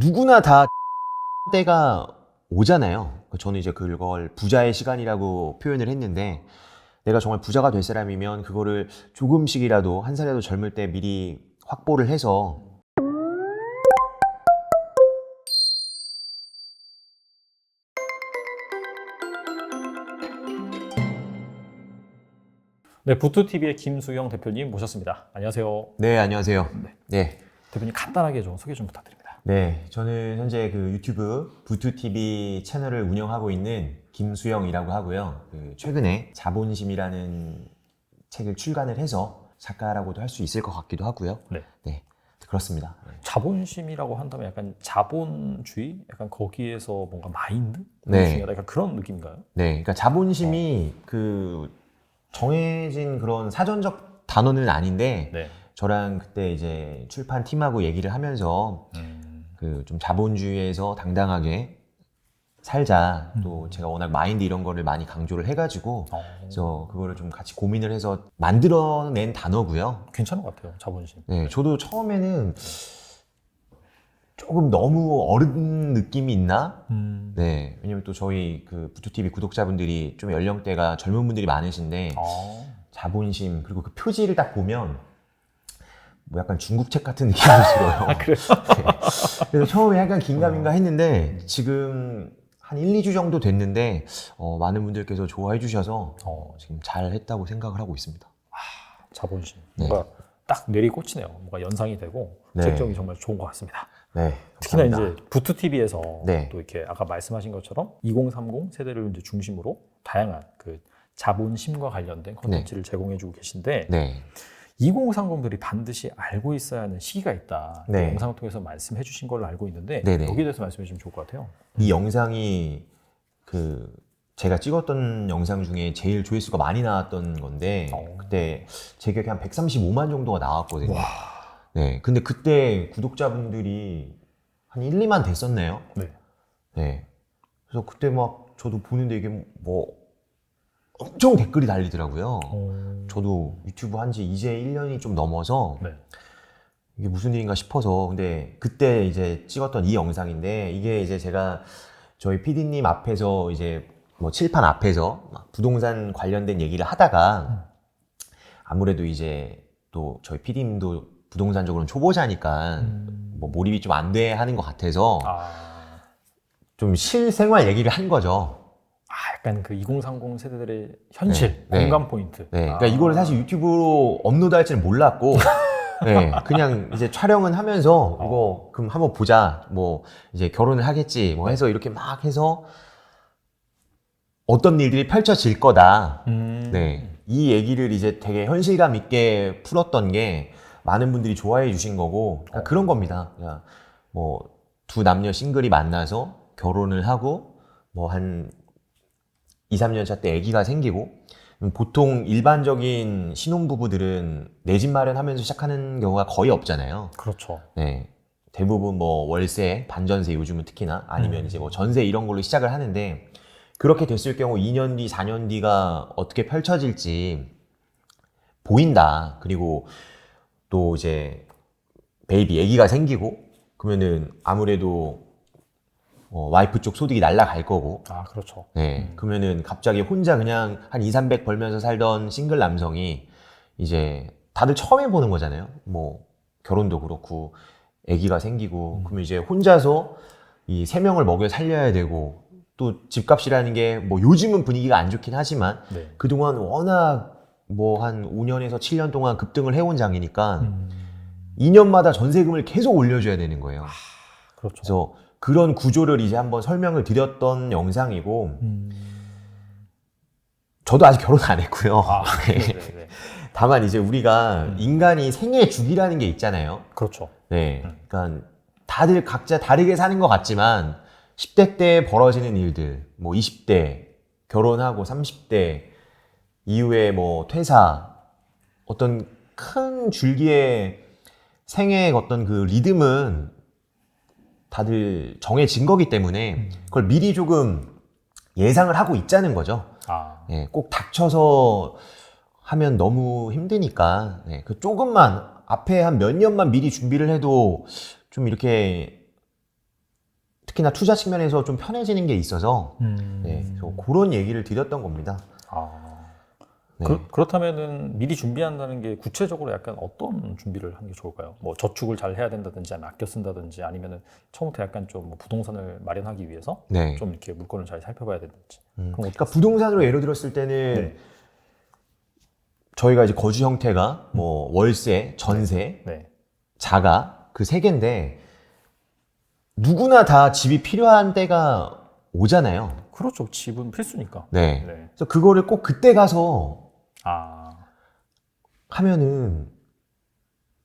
누구나 다 때가 오잖아요. 저는 이제 그걸 부자의 시간이라고 표현을 했는데, 내가 정말 부자가 될 사람이면 그거를 조금씩이라도 한 살이라도 젊을 때 미리 확보를 해서 네, 부투TV의 김수영 대표님 모셨습니다. 안녕하세요. 네, 안녕하세요. 네. 대표님 간단하게 좀 소개 좀 부탁드립니다. 네, 저는 현재 그 유튜브 부투TV 채널을 운영하고 있는 김수영이라고 하고요. 최근에 자본심이라는 책을 출간을 해서 작가라고도 할 수 있을 것 같기도 하고요. 네. 그렇습니다. 자본심이라고 한다면 약간 자본주의? 약간 거기에서 뭔가 마인드? 네. 중요하다. 약간 그런 느낌인가요? 네, 그러니까 자본심이 그 정해진 그런 사전적 단어는 아닌데, 네. 저랑 그때 이제 출판 팀하고 얘기를 하면서 그 좀 자본주의에서 당당하게 살자. 또 제가 워낙 마인드 이런 거를 많이 강조를 해가지고, 그래서 그거를 좀 같이 고민을 해서 만들어낸 단어고요. 괜찮은 것 같아요. 자본심. 네, 저도 처음에는 조금 너무 어른 느낌이 있나? 네, 왜냐면 또 저희 그 부투TV 구독자분들이 좀 연령대가 젊은 분들이 많으신데, 자본심, 그리고 그 표지를 딱 보면 뭐 약간 중국책 같은 느낌이 들어요. 아, 그래요? 네. 그래서 처음에 약간 긴가민가 했는데, 지금 한 1, 2주 정도 됐는데, 많은 분들께서 좋아해 주셔서 지금 잘 했다고 생각을 하고 있습니다. 자본심. 네. 뭔가 딱 뇌리 꽂히네요. 뭔가 연상이 되고 네. 책정이 정말 좋은 것 같습니다. 네. 특히나 감사합니다. 이제 부투TV에서 네. 또 이렇게 아까 말씀하신 것처럼 2030 세대를 이제 중심으로 다양한 그 자본심과 관련된 콘텐츠를 제공해주고 계신데, 네. 2030들이 반드시 알고 있어야 하는 시기가 있다. 네. 영상을 통해서 말씀해 주신 걸로 알고 있는데, 네네. 여기에 대해서 말씀해 주시면 좋을 것 같아요. 이 영상이 그 제가 찍었던 영상 중에 제일 조회수가 많이 나왔던 건데, 그때 제 기억에 한 135만 정도가 나왔거든요. 와. 네. 근데 그때 구독자분들이 한 1, 2만 됐었네요. 네. 네. 그래서 그때 막 저도 보는데 이게 뭐 엄청 댓글이 달리더라고요. 저도 유튜브 한지 이제 1년이 좀 넘어서 네. 이게 무슨 일인가 싶어서, 근데 그때 이제 찍었던 이 영상인데, 이게 이제 제가 저희 PD님 앞에서 이제 뭐 칠판 앞에서 막 부동산 관련된 얘기를 하다가, 아무래도 이제 또 저희 PD님도 부동산적으로는 초보자니까 뭐 몰입이 좀 안 돼 하는 것 같아서 좀 실생활 얘기를 한 거죠. 약간 그 2030 세대들의 현실, 네. 공감 포인트. 네. 그러니까 이거를 사실 유튜브로 업로드 할지는 몰랐고, 네. 그냥 이제 촬영은 하면서 이거 그럼 한번 보자. 뭐 이제 결혼을 하겠지. 뭐 해서 이렇게 막 해서 어떤 일들이 펼쳐질 거다. 네. 이 얘기를 이제 되게 현실감 있게 풀었던 게 많은 분들이 좋아해 주신 거고, 그러니까 그런 겁니다. 그냥 뭐 두 남녀 싱글이 만나서 결혼을 하고 뭐 한 2, 3년 차 때 아기가 생기고, 보통 일반적인 신혼부부들은 내 집 마련하면서 시작하는 경우가 거의 없잖아요. 그렇죠. 네. 대부분 뭐 월세, 반전세 요즘은 특히나, 아니면 이제 뭐 전세 이런 걸로 시작을 하는데, 그렇게 됐을 경우 2년 뒤, 4년 뒤가 어떻게 펼쳐질지 보인다. 그리고 또 이제 베이비, 아기가 생기고, 그러면은 아무래도 와이프 쪽 소득이 날아갈 거고. 그렇죠. 네. 그러면은 갑자기 혼자 그냥 한 2, 300 벌면서 살던 싱글 남성이 이제 다들 처음 해보는 거잖아요. 뭐 결혼도 그렇고 아기가 생기고, 그러면 이제 혼자서 이 3명을 먹여 살려야 되고, 또 집값이라는 게 뭐 요즘은 분위기가 안 좋긴 하지만 네. 그동안 워낙 뭐 한 5년에서 7년 동안 급등을 해온 장이니까 2년마다 전세금을 계속 올려줘야 되는 거예요. 그렇죠. 그래서 그런 구조를 이제 한번 설명을 드렸던 영상이고, 저도 아직 결혼 안 했고요. 네. 다만 이제 우리가 인간이 생애 주기라는 게 있잖아요. 그렇죠. 네. 그러니까 다들 각자 다르게 사는 것 같지만 10대 때 벌어지는 일들, 뭐 20대 결혼하고 30대 이후에 뭐 퇴사, 어떤 큰 줄기의 생애의 어떤 그 리듬은 다들 정해진 거기 때문에 그걸 미리 조금 예상을 하고 있자는 거죠. 예, 꼭 닥쳐서 하면 너무 힘드니까, 그 조금만 앞에 한 몇 년만 미리 준비를 해도 좀 이렇게 특히나 투자 측면에서 좀 편해지는 게 있어서 네, 그래서 그런 얘기를 드렸던 겁니다. 네. 그렇다면은 미리 준비한다는 게 구체적으로 약간 어떤 준비를 하는 게 좋을까요? 뭐 저축을 잘 해야 된다든지 아니면 아껴 쓴다든지 아니면은 처음부터 약간 좀뭐 부동산을 마련하기 위해서 네. 좀 이렇게 물건을 잘 살펴봐야 된다든지. 그러니까 부동산으로 예를 들었을 때는 네. 저희가 이제 거주 형태가 뭐 월세, 전세, 네. 자가 그 세 개인데 누구나 다 집이 필요한 때가 오잖아요. 그렇죠. 집은 필수니까. 네. 네. 그래서 그거를 꼭 그때 가서 아, 하면은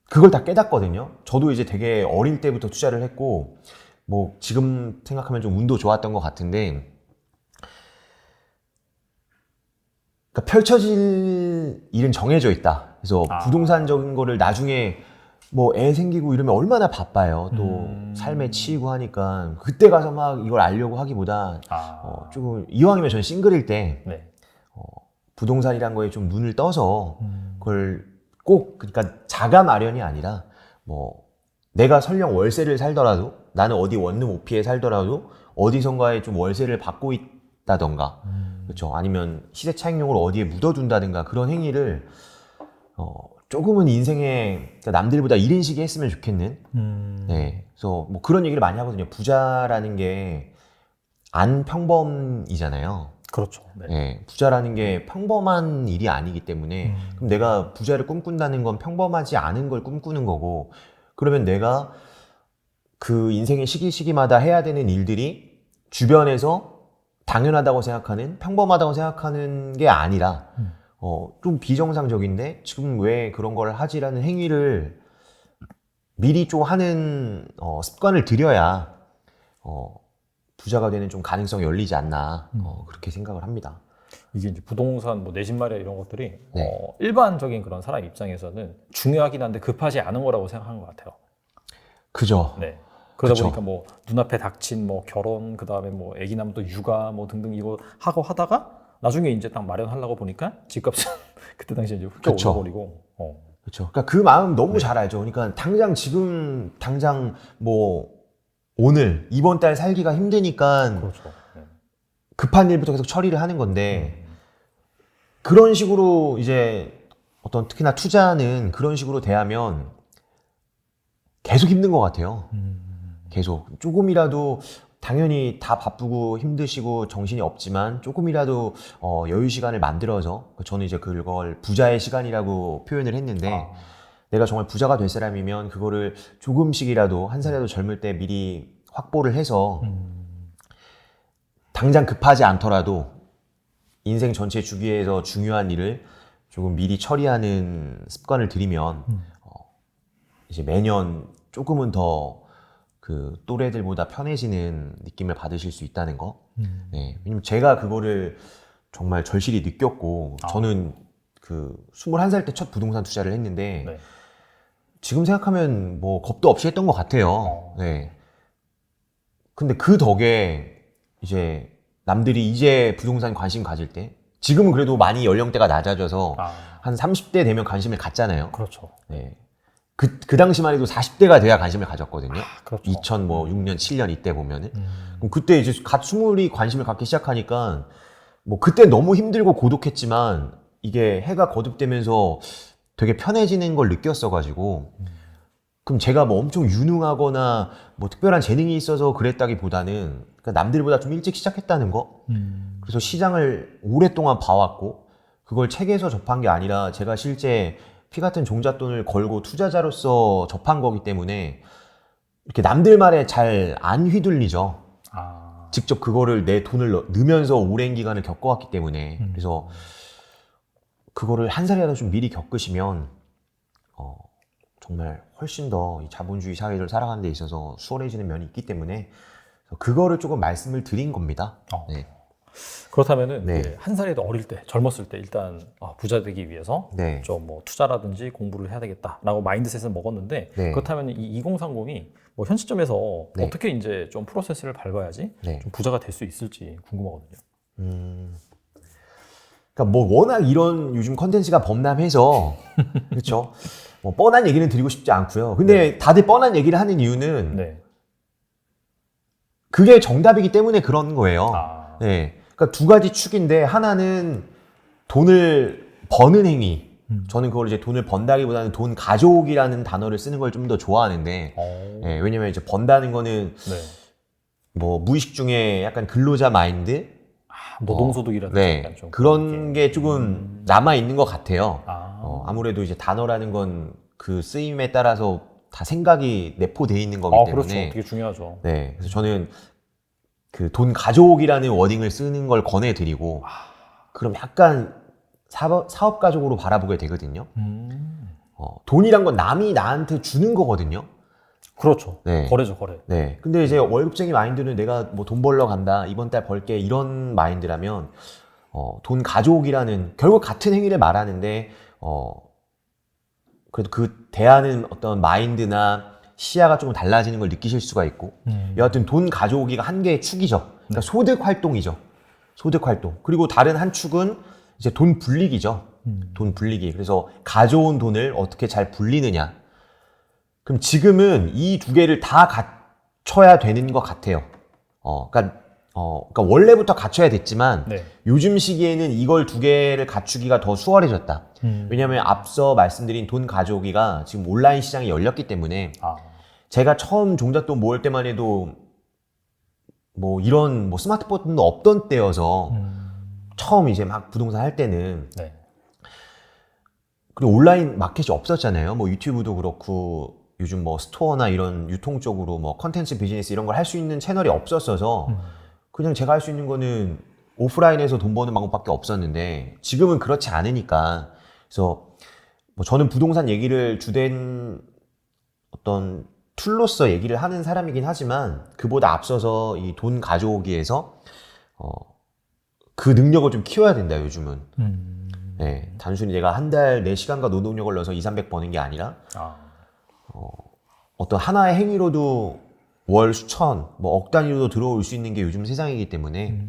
그걸 다 깨닫거든요. 저도 이제 되게 어릴 때부터 투자를 했고 뭐 지금 생각하면 좀 운도 좋았던 것 같은데 그러니까 펼쳐질 일은 정해져 있다. 그래서 부동산적인 거를 나중에 뭐 애 생기고 이러면 얼마나 바빠요. 또 삶에 치이고 하니까 그때 가서 막 이걸 알려고 하기보다 조금 이왕이면 저는 싱글일 때 네. 부동산이란 거에 좀 눈을 떠서 그걸 꼭 그러니까 자가 마련이 아니라 뭐 내가 설령 월세를 살더라도 나는 어디 원룸 오피에 살더라도 어디선가에 좀 월세를 받고 있다던가 그렇죠. 아니면 시세 차익용으로 어디에 묻어둔다든가 그런 행위를 조금은 인생에 그러니까 남들보다 이른 시기에 했으면 좋겠는. 네. 그래서 뭐 그런 얘기를 많이 하거든요. 부자라는 게 안 평범이잖아요. 그렇죠. 네. 네. 부자라는 게 평범한 일이 아니기 때문에 그럼 내가 부자를 꿈꾼다는 건 평범하지 않은 걸 꿈꾸는 거고 그러면 내가 그 인생의 시기마다 해야 되는 일들이 주변에서 당연하다고 생각하는 평범하다고 생각하는 게 아니라 좀 비정상적인데 지금 왜 그런 걸 하지라는 행위를 미리 좀 하는 습관을 들여야 부자가 되는 좀 가능성이 열리지 않나 그렇게 생각을 합니다. 이게 이제 부동산, 뭐 내 집 마련 이런 것들이 네. 일반적인 그런 사람 입장에서는 중요하긴 한데 급하지 않은 거라고 생각하는 것 같아요. 그죠. 네. 그러다 그쵸. 보니까 뭐 눈앞에 닥친 뭐 결혼, 그 다음에 뭐 아기 낳으면 또 육아 뭐 등등 이거 하고 하다가 나중에 이제 딱 마련하려고 보니까 집값은 그때 당시에 이제 훌쩍 그쵸. 올라버리고. 그렇죠. 그러니까 그 마음 너무 잘 알죠. 그러니까 당장 뭐 오늘 이번 달 살기가 힘드니까 그렇죠. 네. 급한 일부터 계속 처리를 하는 건데 그런 식으로 이제 어떤 특히나 투자는 그런 식으로 대하면 계속 힘든 것 같아요. 계속 조금이라도 당연히 다 바쁘고 힘드시고 정신이 없지만 조금이라도 여유 시간을 만들어서 저는 이제 그걸 부자의 시간이라고 표현을 했는데 내가 정말 부자가 될 사람이면 그거를 조금씩이라도 한 살이라도 젊을 때 미리 확보를 해서 당장 급하지 않더라도 인생 전체 주기에서 중요한 일을 조금 미리 처리하는 습관을 들이면 이제 매년 조금은 더 그 또래들보다 편해지는 느낌을 받으실 수 있다는 거. 네. 왜냐면 제가 그거를 정말 절실히 느꼈고 저는 그 21살 때 첫 부동산 투자를 했는데 네. 지금 생각하면 뭐 겁도 없이 했던 것 같아요. 네. 근데 그 덕에 이제 남들이 이제 부동산 관심 가질 때 지금은 그래도 많이 연령대가 낮아져서 한 30대 되면 관심을 갖잖아요. 그렇죠. 네. 그 당시만 해도 40대가 돼야 관심을 가졌거든요. 그렇죠. 2006년, 7년 이때 보면은. 그럼 그때 이제 갓 스물이 관심을 갖기 시작하니까 뭐 그때 너무 힘들고 고독했지만 이게 해가 거듭되면서 되게 편해지는 걸 느꼈어가지고 그럼 제가 뭐 엄청 유능하거나 뭐 특별한 재능이 있어서 그랬다기보다는 그러니까 남들보다 좀 일찍 시작했다는 거. 그래서 시장을 오랫동안 봐왔고 그걸 책에서 접한 게 아니라 제가 실제 피 같은 종잣돈을 걸고 투자자로서 접한 거기 때문에 이렇게 남들 말에 잘 안 휘둘리죠. 직접 그거를 내 돈을 넣으면서 오랜 기간을 겪어왔기 때문에 그래서 그거를 한 살이라도 좀 미리 겪으시면 정말 훨씬 더 이 자본주의 사회를 살아가는 데 있어서 수월해지는 면이 있기 때문에 그거를 조금 말씀을 드린 겁니다. 네. 그렇다면은 네. 한 살에도 어릴 때, 젊었을 때 일단 부자 되기 위해서 네. 좀 뭐 투자라든지 공부를 해야 되겠다라고 마인드셋을 먹었는데 네. 그렇다면 이 2030이 뭐 현 시점에서 네. 어떻게 이제 좀 프로세스를 밟아야지 네. 좀 부자가 될 수 있을지 궁금하거든요. 그러니까 뭐 워낙 이런 요즘 컨텐츠가 범람해서 그렇죠. 뭐 뻔한 얘기는 드리고 싶지 않고요. 근데 다들 뻔한 얘기를 하는 이유는 네. 그게 정답이기 때문에 그런 거예요. 아. 네. 그러니까 두 가지 축인데 하나는 돈을 버는 행위. 저는 그걸 이제 돈을 번다기보다는 돈 가져오기라는 단어를 쓰는 걸 좀 더 좋아하는데 예, 왜냐면 이제 번다는 거는 네. 뭐 무의식 중에 약간 근로자 마인드 노동소득이라든지 네, 약간 좀 그런 게 조금 남아 있는 것 같아요. 아. 아무래도 이제 단어라는 건 그 쓰임에 따라서 다 생각이 내포되어 있는 거기 그렇죠. 때문에 되게 중요하죠. 네, 그래서 저는 그 돈 가져오기라는 워딩을 쓰는 걸 권해드리고 그럼 약간 사업가적으로 바라보게 되거든요. 돈이란 건 남이 나한테 주는 거거든요. 그렇죠. 네. 거래죠, 거래. 네. 근데 이제 월급쟁이 마인드는 내가 뭐 돈 벌러 간다, 이번 달 벌게 이런 마인드라면 돈 가져오기라는 결국 같은 행위를 말하는데 그래도 그 대하는 어떤 마인드나 시야가 조금 달라지는 걸 느끼실 수가 있고 여하튼 돈 가져오기가 한 개의 축이죠. 그러니까 소득 활동이죠. 소득 활동. 그리고 다른 한 축은 이제 돈 불리기죠. 돈 불리기. 그래서 가져온 돈을 어떻게 잘 불리느냐. 그럼 지금은 이 두 개를 다 갖춰야 되는 것 같아요. 그러니까 원래부터 갖춰야 됐지만 네. 요즘 시기에는 이걸 두 개를 갖추기가 더 수월해졌다. 왜냐하면 앞서 말씀드린 돈 가져오기가 지금 온라인 시장이 열렸기 때문에 제가 처음 종잣돈 모을 때만 해도 뭐 이런 뭐 스마트폰도 없던 때여서 처음 이제 막 부동산 할 때는 네. 그리고 온라인 마켓이 없었잖아요. 뭐 유튜브도 그렇고 요즘 뭐 스토어나 이런 유통 쪽으로 뭐 컨텐츠 비즈니스 이런 걸 할 수 있는 채널이 없었어서 그냥 제가 할 수 있는 거는 오프라인에서 돈 버는 방법밖에 없었는데 지금은 그렇지 않으니까 그래서 뭐 저는 부동산 얘기를 주된 어떤 툴로서 얘기를 하는 사람이긴 하지만 그보다 앞서서 이 돈 가져오기에서 그 능력을 좀 키워야 된다 요즘은. 네, 단순히 내가 한 달 내 시간과 노동력을 넣어서 200, 300 버는 게 아니라 어떤 하나의 행위로도 월 수천, 뭐 억 단위로도 들어올 수 있는 게 요즘 세상이기 때문에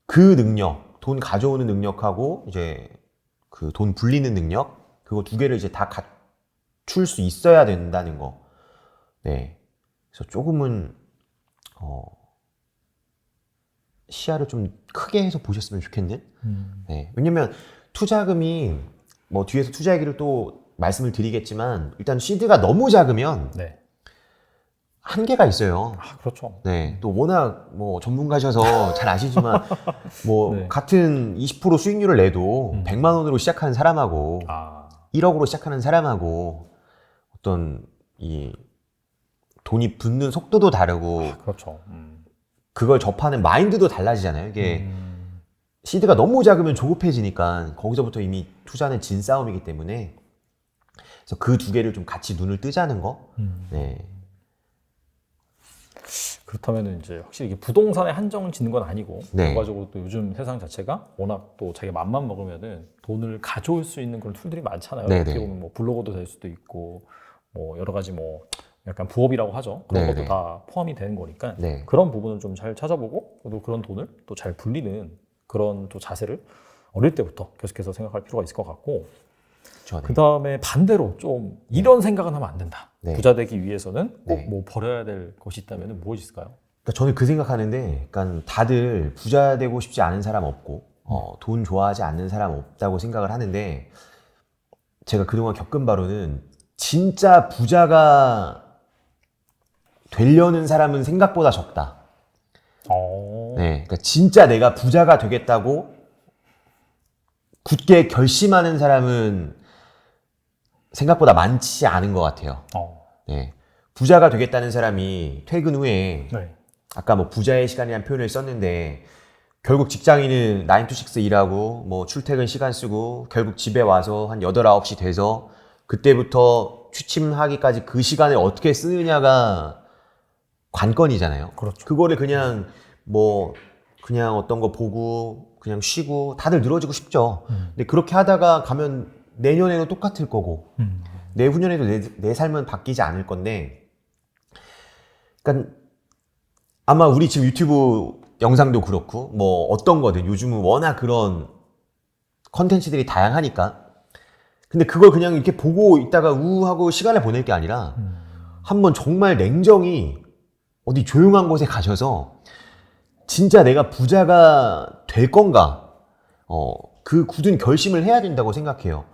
그 능력, 돈 가져오는 능력하고 이제 그 돈 불리는 능력, 그거 두 개를 이제 다 갖출 수 있어야 된다는 거. 네, 그래서 조금은 시야를 좀 크게 해서 보셨으면 좋겠는. 네, 왜냐면 투자금이 뭐 뒤에서 투자 얘기를 또 말씀을 드리겠지만 일단 시드가 너무 작으면 네. 한계가 있어요. 그렇죠. 네, 또 워낙 뭐 전문가셔서 잘 아시지만 뭐 네. 같은 20% 수익률을 내도 100만 원으로 시작하는 사람하고 1억으로 시작하는 사람하고 어떤 이 돈이 붙는 속도도 다르고 그렇죠. 그걸 접하는 마인드도 달라지잖아요. 이게 시드가 너무 작으면 조급해지니까 거기서부터 이미 투자는 진 싸움이기 때문에 그래서 그 두 개를 좀 같이 눈을 뜨자는 거. 네. 그렇다면 이제 확실히 이게 부동산에 한정을 짓는 건 아니고 네. 결과적으로 또 요즘 세상 자체가 워낙 또 자기 맘만 먹으면은 돈을 가져올 수 있는 그런 툴들이 많잖아요. 네네. 어떻게 보면 뭐 블로거도 될 수도 있고 뭐 여러 가지 뭐 약간 부업이라고 하죠. 그런 네네. 것도 다 포함이 되는 거니까 네. 그런 부분을 좀 잘 찾아보고 또 그런 돈을 또 잘 불리는 그런 또 자세를 어릴 때부터 계속해서 생각할 필요가 있을 것 같고 네. 그 다음에 반대로 좀 이런 생각은 하면 안 된다. 네. 부자 되기 위해서는 꼭 네. 뭐 버려야 될 것이 있다면 무엇이 있을까요? 그러니까 저는 그 생각하는데, 그러니까 다들 부자 되고 싶지 않은 사람 없고, 돈 좋아하지 않는 사람 없다고 생각을 하는데, 제가 그동안 겪은 바로는 진짜 부자가 되려는 사람은 생각보다 적다. 네, 그러니까 진짜 내가 부자가 되겠다고 굳게 결심하는 사람은 생각보다 많지 않은 것 같아요. 네, 부자가 되겠다는 사람이 퇴근 후에 네. 아까 뭐 부자의 시간이라는 표현을 썼는데 결국 직장인은 9 to 6 일하고 뭐 출퇴근 시간 쓰고 결국 집에 와서 한 8, 9시 돼서 그때부터 취침하기까지 그 시간을 어떻게 쓰느냐가 관건이잖아요. 그렇죠. 그거를 그냥 뭐 그냥 어떤 거 보고 그냥 쉬고 다들 늘어지고 싶죠. 근데 그렇게 하다가 가면 내년에도 똑같을 거고 내후년에도 내 삶은 바뀌지 않을 건데 그러니까 아마 우리 지금 유튜브 영상도 그렇고 뭐 어떤 거든 요즘은 워낙 그런 컨텐츠들이 다양하니까 근데 그걸 그냥 이렇게 보고 있다가 우하고 시간을 보낼 게 아니라 한번 정말 냉정히 어디 조용한 곳에 가셔서 진짜 내가 부자가 될 건가? 그 굳은 결심을 해야 된다고 생각해요.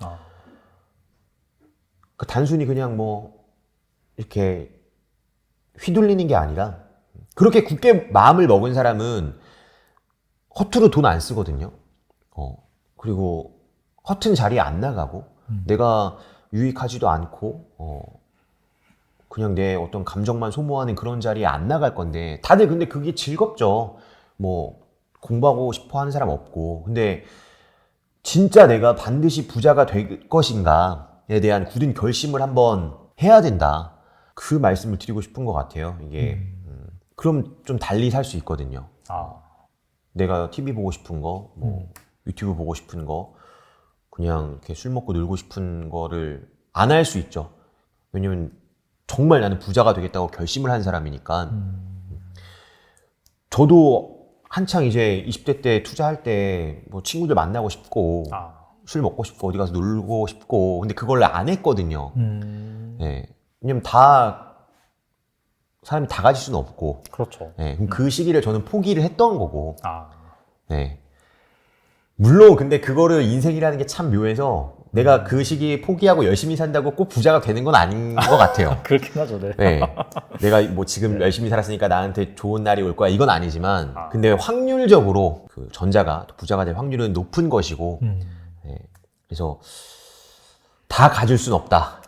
단순히 그냥 뭐 이렇게 휘둘리는 게 아니라 그렇게 굳게 마음을 먹은 사람은 허투루 돈 안 쓰거든요. 그리고 허튼 자리에 안 나가고 내가 유익하지도 않고 그냥 내 어떤 감정만 소모하는 그런 자리에 안 나갈 건데 다들 근데 그게 즐겁죠. 뭐 공부하고 싶어 하는 사람 없고 근데 진짜 내가 반드시 부자가 될 것인가에 대한 굳은 결심을 한번 해야 된다. 그 말씀을 드리고 싶은 것 같아요. 이게 그럼 좀 달리 살 수 있거든요. 내가 TV 보고 싶은 거, 뭐 유튜브 보고 싶은 거, 그냥 이렇게 술 먹고 놀고 싶은 거를 안 할 수 있죠. 왜냐면 정말 나는 부자가 되겠다고 결심을 한 사람이니까. 저도 한창 이제 20대 때 투자할 때 뭐 친구들 만나고 싶고 술 먹고 싶고 어디 가서 놀고 싶고 근데 그걸 안 했거든요. 네. 왜냐면 사람이 다 가질 수는 없고. 그렇죠. 네. 그럼 그 시기를 저는 포기를 했던 거고. 네. 물론 근데 그거를 인생이라는 게 참 묘해서 내가 그 시기에 포기하고 열심히 산다고 꼭 부자가 되는 건 아닌 것 같아요. 그렇긴 하죠. 네. 네. 내가 뭐 지금 열심히 살았으니까 나한테 좋은 날이 올 거야. 이건 아니지만 근데 확률적으로 그 전자가 부자가 될 확률은 높은 것이고 네. 그래서 다 가질 수는 없다.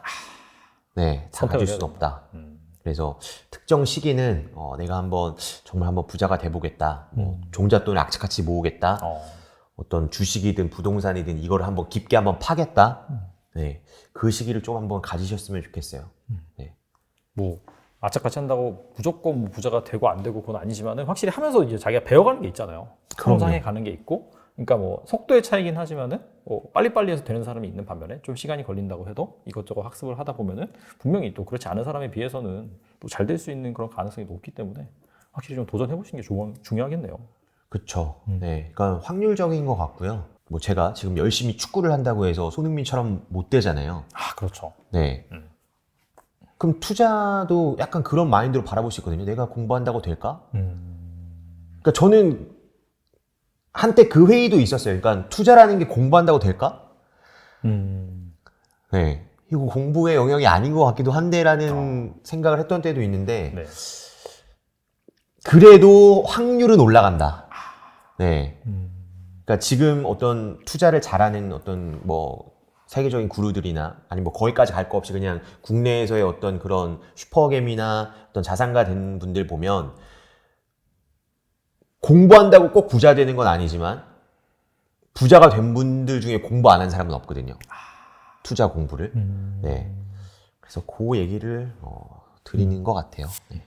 네. 다 가질 수는 없다. 그래서 특정 시기는 내가 정말 한번 부자가 돼보겠다. 뭐 종잣돈을 악착같이 모으겠다. 어떤 주식이든 부동산이든 이걸 한번 깊게 한번 파겠다. 네. 그 시기를 좀 한번 가지셨으면 좋겠어요. 네. 뭐 악착같이 한다고 무조건 뭐 부자가 되고 안 되고 그건 아니지만은 확실히 하면서 이제 자기가 배워가는 게 있잖아요. 성장해 가는 게 있고, 그러니까 뭐 속도의 차이긴 하지만은 빨리빨리 해서 되는 사람이 있는 반면에 좀 시간이 걸린다고 해도 이것저것 학습을 하다 보면은 분명히 또 그렇지 않은 사람에 비해서는 또 잘 될 수 있는 그런 가능성이 높기 때문에 확실히 좀 도전해 보시는 게 중요하겠네요. 그렇죠. 네, 그러니까 확률적인 것 같고요. 뭐 제가 지금 열심히 축구를 한다고 해서 손흥민처럼 못 되잖아요. 그렇죠. 네. 그럼 투자도 약간 그런 마인드로 바라볼 수 있거든요. 내가 공부한다고 될까? 그러니까 저는 한때 그 회의도 있었어요. 그러니까 투자라는 게 공부한다고 될까? 네. 이거 공부의 영역이 아닌 것 같기도 한데라는 생각을 했던 때도 있는데 네. 그래도 확률은 올라간다. 네. 그러니까 지금 어떤 투자를 잘하는 어떤 뭐 세계적인 구루들이나 아니면 뭐 거기까지 갈 거 없이 그냥 국내에서의 어떤 그런 슈퍼겜이나 어떤 자산가 된 분들 보면 공부한다고 꼭 부자 되는 건 아니지만 부자가 된 분들 중에 공부 안 한 사람은 없거든요. 투자 공부를. 네. 그래서 그 얘기를 드리는 것 같아요. 네.